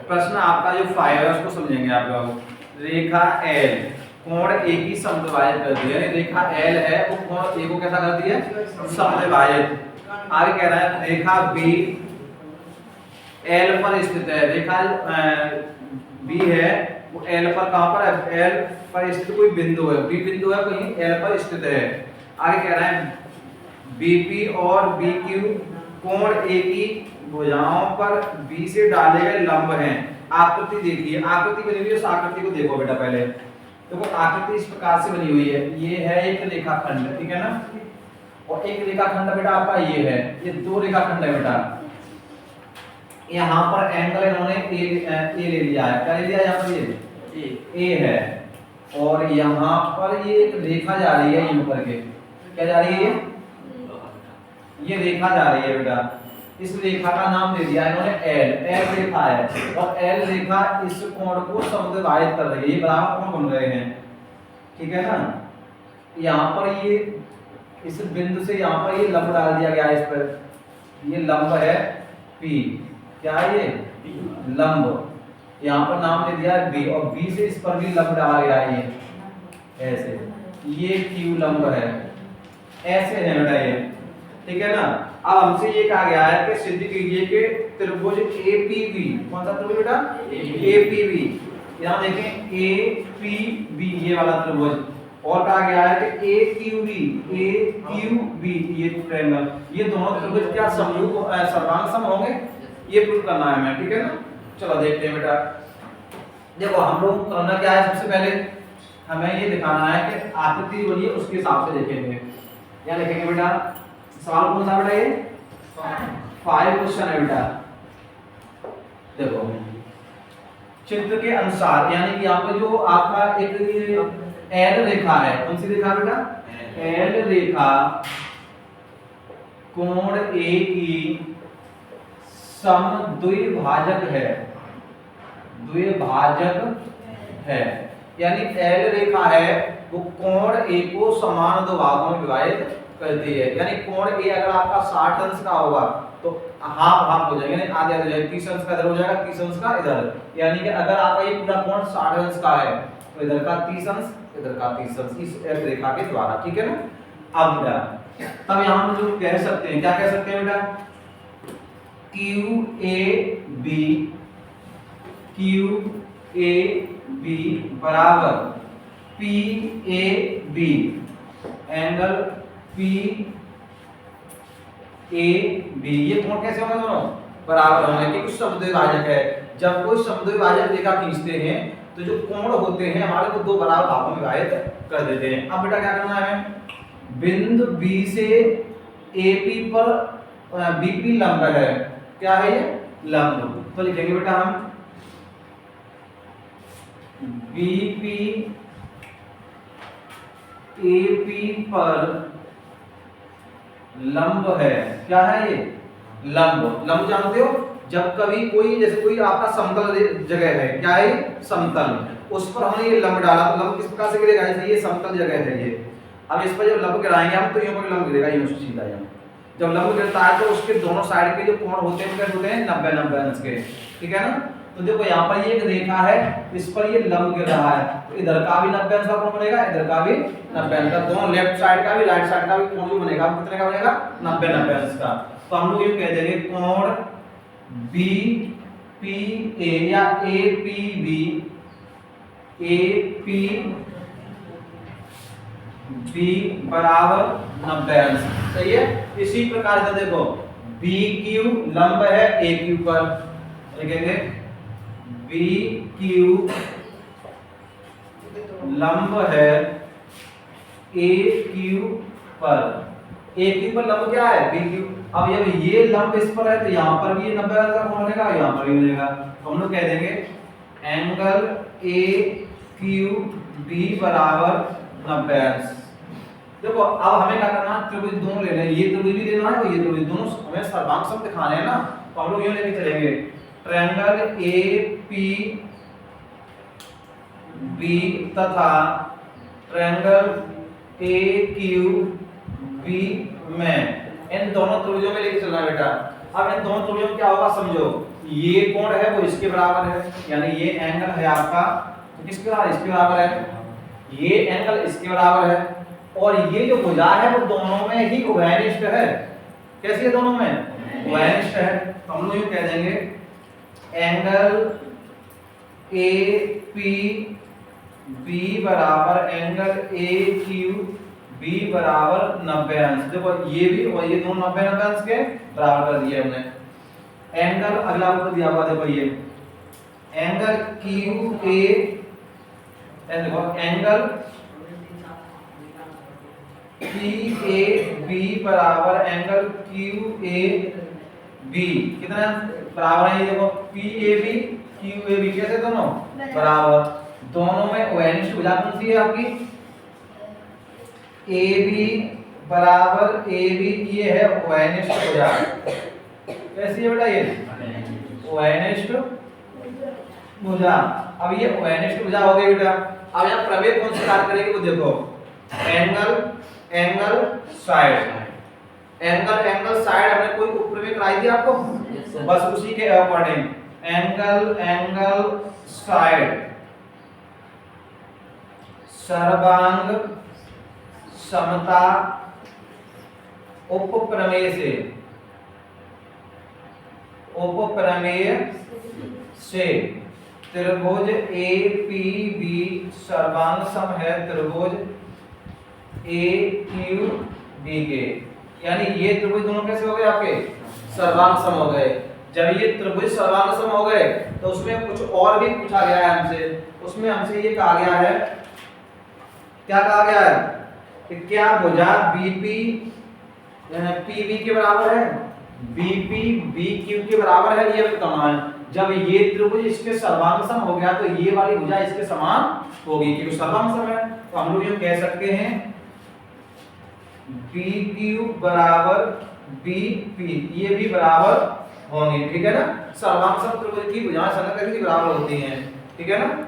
प्रश्न आपका जो 5 है उसको समझेंगे आप लोग। रेखा एल कोण ए की समद्विभाजित करती है, यानी रेखा एल है वो कोण ए को कैसा करती है, समद्विभाजित। आगे कह रहा है रेखा बी एल पर स्थित है। रेखा बी है वो एल पर कहां पर है, एल पर स्थित कोई बिंदु है, बी बिंदु है कहीं एल पर स्थित है। आगे कह रहा है बीपी और बीक्यू कोण ए की भुजाओं पर बी से डाले गए लंब हैं। आकृति देखिए, आकृति बनी हुई है, उस आकृति को देखो बेटा पहले। देखो आकृति इस प्रकार से बनी हुई है, ये है एक रेखाखंड, ठीक है ना, और एक रेखाखंड बेटा आपका ये है, ये दो रेखाखंड है बेटा। यहाँ पर एंगल इन्होंने ए ले लिया है, क्या ले लिया यहाँ पर, ये ए है, और यहाँ पर ये एक रेखा जा रही है, यूं करके क्या जा रही है, ये रेखा जा रही है बेटा। इस रेखा का नाम दे दिया इन्होंने एल, एल रेखा है, और एल रेखा इस कोण को समद्विभाजित कर रही है, ये बराबर कोण बन रहे हैं, ठीक है ना। यहाँ पर ये इस बिंदु से यहाँ पर ये लंब डाल दिया गया है, इस पर ये लंब है P, क्या है ये लंब, यहाँ पर नाम दे दिया है B, और B से इस पर भी लंब डाला गया है, ये ऐसे, ये Q लंब है, ऐसे है बेटा ये, ठीक है ना। अब हमसे ये कहा गया है कि सिद्ध कीजिए कि त्रिभुज APB, कौन सा त्रिभुज बेटा, APB, यहाँ देखें APB ये वाला त्रिभुज, और कहा गया है कि AQB ये ट्रायंगल, ये दोनों त्रिभुज क्या समरूप सर्वांग सम होंगे, ये प्रूव करना है हमें, ठीक है ना। चलो देखते हैं बेटा। देखो हम लोग करना क्या है, सबसे पहले हमें ये दिखाना है कि आकृति बनी है उसके हिसाब से देखेंगे। क्या लिखेंगे बेटा, सवाल कौन सा बेटा, ये 5 क्वेश्चन है बेटा। देखो चित्र के अनुसार, यानी कि यहाँ पे जो आपका एक एल रेखा है, कौन सी रेखा बेटा, एल रेखा कोण ए की समद्विभाजक है, द्विभाजक है, यानी एल रेखा है वो कोण ए को समान दो भागों में विभाजित करती है। यानी कोण ए अगर आपका 60 अंश का होगा तो हाफ हाफ हो जाएगा, यानी आधे आधे, 30 अंश का इधर हो जाएगा, 30 अंश का इधर, यानी कि अगर आपका ये पूरा कोण 60 अंश का है तो इधर का 30 अंश, इधर का 30 अंश, इस रेखा के द्वारा, ठीक है ना। अब बेटा तब यहाँ हम जो कह सकते हैं, क्या कह सकते हैं बेटा, QAB बराबर PAB एंगल PAB, ये कोण कैसे होंगे, दोनों बराबर होंगे क्योंकि समद्विभाजक है। जब कोई समद्विभाजक रेखा खींचते हैं तो जो कोण होते हैं हमारे को दो बराबर भागों में विभाजित कर देते हैं। अब बेटा क्या करना है, बिंदु B से AP पर BP लंब है, क्या है ये लंब, तो लिखेंगे बेटा हम BP AP पर लंब है, क्या है ये लंब। लंब जानते हो, जब कभी कोई जैसे कोई आपका समतल जगह है, क्या है समतल, उस पर हमने ये लंब डाला तो लंब किस प्रकार से गिरेगा, जैसे ये समतल जगह है ये, अब इस पर जब लंब गिराएंगे हम तो यहाँ पर लंब गिरेगा, यूं सीधा यहाँ। जब लंब गिरता है तो उसके दोनों साइड के जो कोण होते हैं कैसे होते हैं, 90 अंश के, ठीक है ना। तो देखो यहाँ पर ये एक रेखा है, इस पर ये लंब गिर रहा है, तो इधर का भी 90 अंश का कोण बनेगा, इधर का भी 90 अंश का, दोनों लेफ्ट साइड का भी राइट साइड का भी कोण जो बनेगा कितने का बनेगा, 90 अंश का। तो हम लोग ये कह देंगे कोण BPA या APB बराबर 90 अंश, सही है। इसी प्रकार से देखो BQ लंब है AQ पर, लिखेंगे BQ लंब है AQ पर, AQ पर लंब क्या है BQ। अब जब ये लंब इस पर है तो यहाँ पर भी ये 90 अंश का कोण बनेगा, यहाँ पर भी बनेगा, तो हम लोग कह देंगे एंगल AQB बराबर 90 अंश। देखो अब हमें क्या करना है, त्रिभुज दोनों लेने हैं, ये त्रिभुज भी लेना है और ये त्रिभुज, दोनों हमें सर्वांग सम दिखाने हैं ना, तो हम लोग ये लेके चलेंगे ट्रायंगल APB तथा ट्रायंगल AQB में, इन दोनों त्रिभुजों में लेके चलना है बेटा। अब इन दोनों त्रिभुजों में क्या होगा समझो, ये कोण है वो इसके बराबर है, यानी ये एंगल है आपका तो किसके बराबर, इसके बराबर है। ये एंगल इसके बराबर है और ये जो भुजा है वो दोनों में ही उभयनिष्ठ है। कैसी है, दोनों में उभयनिष्ठ है। तो हम लोग यूं कह देंगे एंगल ए पी बी बराबर एंगल ए क्यू बी बराबर 90 अंश। देखो ये भी और ये दोनों 90 अंश के बराबर कर दिए हमने। एंगल अगला ऊपर दिया हुआ देखो ये एंगल क्यू ए, देखो एंगल पी ए बी बराबर एंगल क्यू ए बी कितना बराबर है, ये देखो P A B Q A B कैसे दोनों बराबर। दोनों में उभयनिष्ठ भुजा कौन सी है आपकी, ए बी बराबर ए बी, ये है उभयनिष्ठ भुजा। कैसी है बेटा, ये उभयनिष्ठ भुजा। अब ये उभयनिष्ठ भुजा हो गई बेटा। अब यहाँ प्रमेय कौन सी कार्य करेगी वो देखो, एंगल साइड, एंगल साइड हमने कोई उपप्रमेय कराई थी आपको, तो बस उसी के अकॉर्डिंग एंगल साइड सर्वांग समता उपप्रमेय से त्रिभुज ए पी बी सर्वांग सम है त्रिभुज ए क्यू बी के। यानी ये त्रिभुज दोनों कैसे हो गए आपके, सर्वांग सम हो गए। जब ये त्रिभुज सर्वांग सम हो गए तो उसमें कुछ और भी पूछा गया है हमसे। उसमें हमसे ये कहा गया है, क्या कहा गया है कि क्या भुजा बीपी पीबी के बराबर है, बीपी बी क्यू के बराबर है, ये बताना है। जब ये त्रिभुज इसके सर्वांग सम हो गया तो ये वाली भुजा इसके समान होगी, क्योंकि सर्वांग सम है। तो हम लोग ये कह सकते हैं बी क्यू बराबर बी पी, ये भी बराबर होंगे, ठीक है ना। सर्वांग सम त्रिभुज की भुजाएं समान बराबर होती हैं, ठीक है ना।